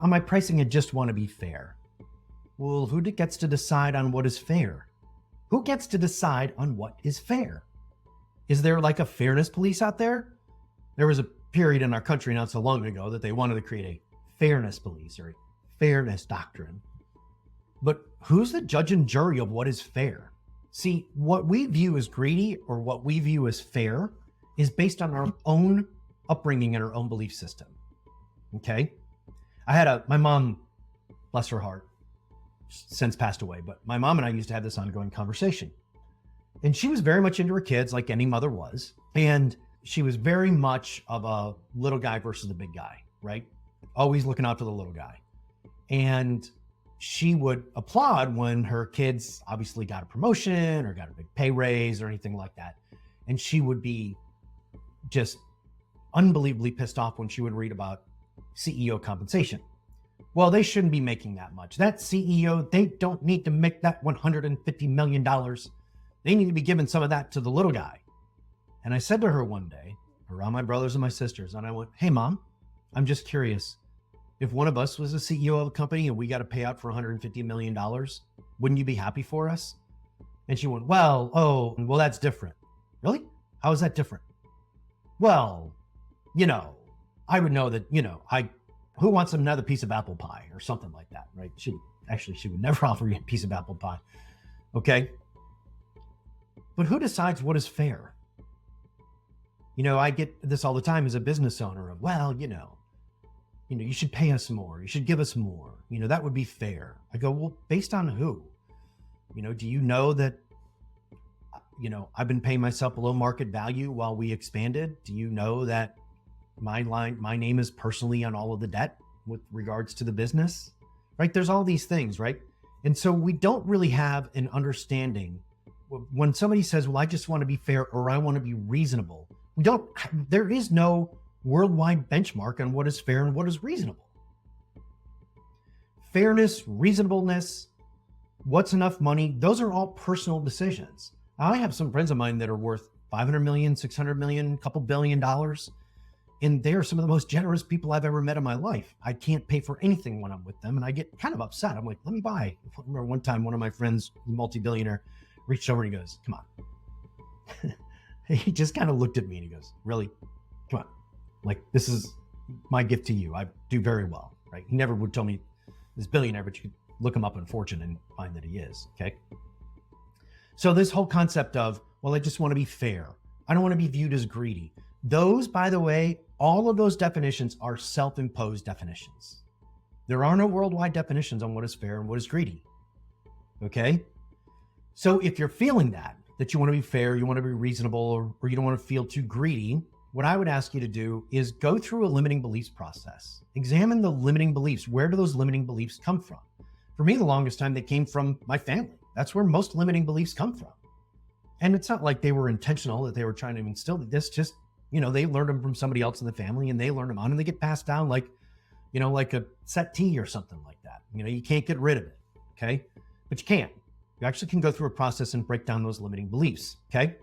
On my pricing, I just want to be fair. Well, who gets to decide on what is fair? Who gets to decide on what is fair? Is there like a fairness police out there? There was a period in our country not so long ago that they wanted to create a fairness police or a fairness doctrine. But who's the judge and jury of what is fair? See, what we view as greedy or what we view as fair is based on our own upbringing and our own belief system. Okay? My mom, bless her heart, since passed away, but my mom and I used to have this ongoing conversation. And she was very much into her kids, like any mother was. And she was very much of a little guy versus the big guy, right? Always looking out for the little guy. And she would applaud when her kids obviously got a promotion or got a big pay raise or anything like that. And she would be just unbelievably pissed off when she would read about CEO compensation. Well, they shouldn't be making that much. That CEO, they don't need to make that $150 million. They need to be giving some of that to the little guy. And I said to her one day, around my brothers and my sisters, and I went, hey, Mom, I'm just curious. If one of us was a CEO of a company and we got to pay out for $150 million, wouldn't you be happy for us? And she went, well, that's different. Really? How is that different? Well, I would know that, who wants another piece of apple pie or something like that, right? She would never offer you a piece of apple pie. Okay. But who decides what is fair? I get this all the time as a business owner of, you should pay us more. You should give us more. That would be fair. I go, well, based on who? Do you know that, I've been paying myself below market value while we expanded? Do you know that my name is personally on all of the debt with regards to the business, right? There's all these things, right? And so we don't really have an understanding when somebody says, well, I just want to be fair or I want to be reasonable. There is no worldwide benchmark on what is fair and what is reasonable. Fairness, reasonableness, what's enough money, those are all personal decisions. I have some friends of mine that are worth 500 million, 600 million, a couple $1 billion. And they are some of the most generous people I've ever met in my life. I can't pay for anything when I'm with them. And I get kind of upset. I'm like, let me buy. I remember one time, one of my friends, multi-billionaire, reached over and he goes, come on. He just kind of looked at me and he goes, really? Come on. Like, this is my gift to you. I do very well, right? He never would tell me this billionaire, but you could look him up in Fortune and find that he is, okay? So this whole concept of, well, I just want to be fair. I don't want to be viewed as greedy. Those, by the way, all of those definitions are self-imposed definitions. There are no worldwide definitions on what is fair and what is greedy, okay? So if you're feeling that you want to be fair, you want to be reasonable, or you don't want to feel too greedy, what I would ask you to do is go through a limiting beliefs process. Examine the limiting beliefs. Where do those limiting beliefs come from? For me, the longest time, they came from my family. That's where most limiting beliefs come from. And it's not like they were intentional, that they were trying to instill this, just, they learned them from somebody else in the family and they learn them on and they get passed down like a settee or something like that. You can't get rid of it, okay? But you can. You actually can go through a process and break down those limiting beliefs, okay?